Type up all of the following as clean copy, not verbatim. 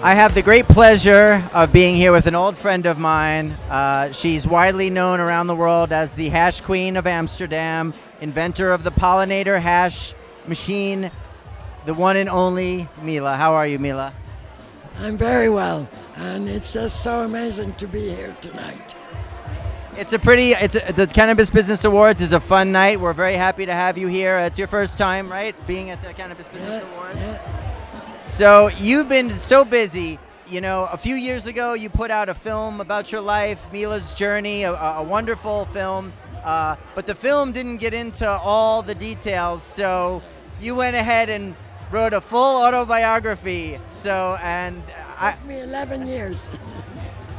I have the great pleasure of being here with an old friend of mine. She's widely known around the world as the Hash Queen of Amsterdam, inventor of the pollinator hash machine, the one and only Mila. How are you, Mila? I'm very well, and it's just so amazing to be here tonight. The Cannabis Business Awards is a fun night. We're very happy to have you here. It's your first time, right, being at the Cannabis Business Awards? Yeah. So you've been so busy. You know, a few years ago, you put out a film about your life, Mila's journey, a wonderful film. But the film didn't get into all the details, so you went ahead and wrote a full autobiography. Took me 11 years.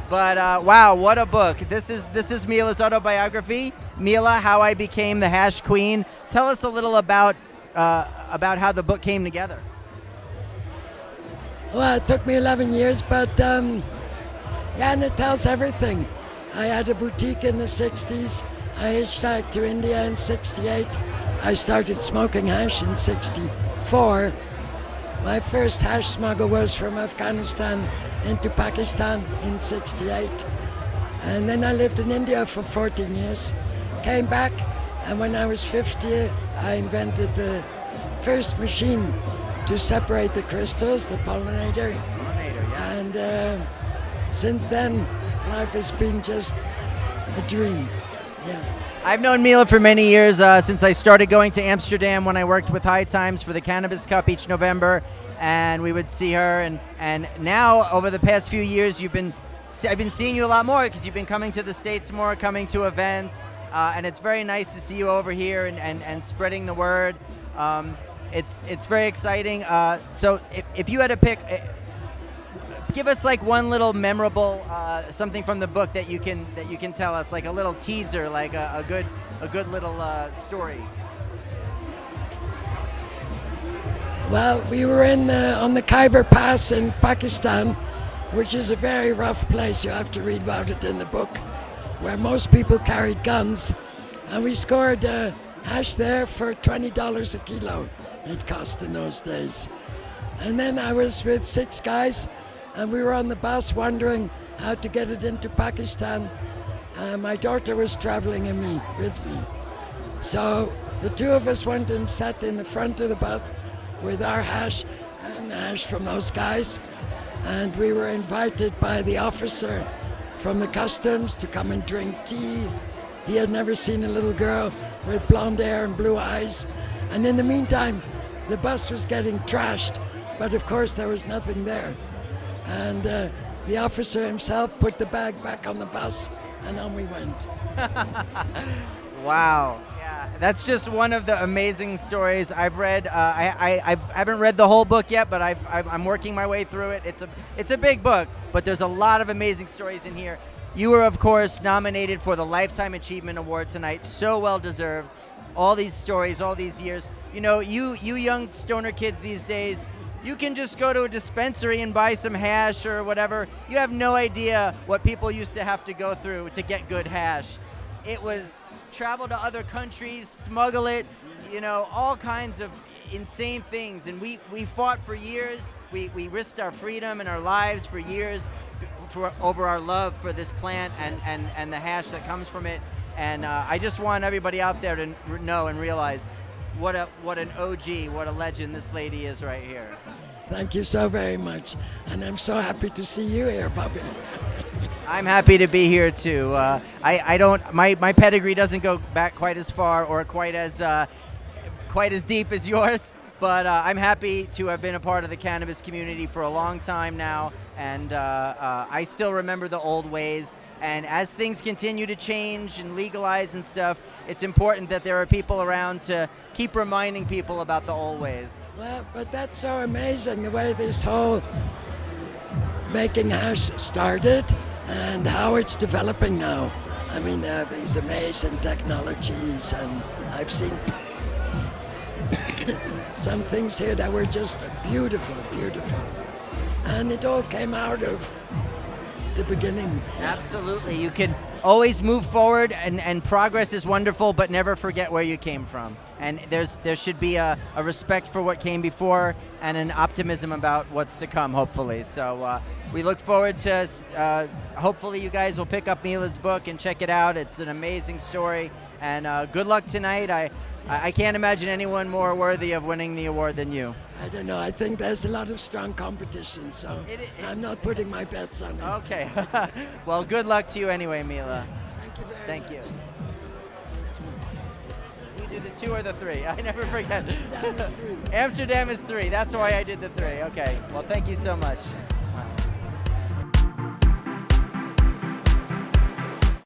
But wow, what a book! This is Mila's autobiography, Mila: How I Became the Hash Queen. Tell us a little about how the book came together. Well, it took me 11 years, but and it tells everything. I had a boutique in the 60s. I hitchhiked to India in 68. I started smoking hash in 64. My first hash smuggle was from Afghanistan into Pakistan in 68. And then I lived in India for 14 years. Came back, and when I was 50, I invented the first machine to separate the crystals, the pollinator. And since then, life has been just a dream. Yeah. I've known Mila for many years, since I started going to Amsterdam when I worked with High Times for the Cannabis Cup each November, and we would see her. And now, over the past few years, I've been seeing you a lot more because you've been coming to the States more, coming to events, and it's very nice to see you over here and spreading the word. It's very exciting. So if you had to pick, give us like one little memorable something from the book that you can tell us, like a little teaser, like a good little story. Well, we were on the Khyber Pass in Pakistan, which is a very rough place. You have to read about it in the book, where most people carried guns, and we scored hash there for $20 a kilo. It cost in those days. And then I was with 6 guys, and we were on the bus wondering how to get it into Pakistan. My daughter was traveling with me. So the 2 of us went and sat in the front of the bus with our hash and the hash from those guys. And we were invited by the officer from the customs to come and drink tea. He had never seen a little girl with blonde hair and blue eyes. And in the meantime, the bus was getting trashed, but of course there was nothing there. And the officer himself put the bag back on the bus, and on we went. Wow. Yeah, that's just one of the amazing stories I've read. I haven't read the whole book yet, but I'm working my way through it. It's a big book, but there's a lot of amazing stories in here. You were, of course, nominated for the Lifetime Achievement Award tonight. So well deserved. All these stories, all these years. You know, you young stoner kids these days, you can just go to a dispensary and buy some hash or whatever. You have no idea what people used to have to go through to get good hash. It was travel to other countries, smuggle it, you know, all kinds of insane things. And we fought for years. We risked our freedom and our lives for years over our love for this plant and the hash that comes from it. And I just want everybody out there to know and realize what an OG, what a legend this lady is right here. Thank you so very much, and I'm so happy to see you here, Bobby. I'm happy to be here too. My pedigree doesn't go back quite as far or quite as deep as yours, but I'm happy to have been a part of the cannabis community for a long time now, and I still remember the old ways. And as things continue to change and legalize and stuff, it's important that there are people around to keep reminding people about the old ways. Well, but that's so amazing, the way this whole making hash started and how it's developing now. I mean, they have these amazing technologies, and I've seen some things here that were just beautiful, beautiful. And it all came out of the beginning. Absolutely. You can always move forward, and progress is wonderful, but never forget where you came from. And there should be a respect for what came before and an optimism about what's to come, hopefully. So we look forward to, hopefully you guys will pick up Mila's book and check it out. It's an amazing story, and good luck tonight. I can't imagine anyone more worthy of winning the award than you. I don't know. I think there's a lot of strong competition, so I'm not putting my bets on it. Okay. Well, good luck to you anyway, Mila. Thank you very much. Thank you. You did the 2 or the 3? I never forget. Amsterdam is 3. Amsterdam is 3. That's why I did the 3. Okay. Well, thank you so much.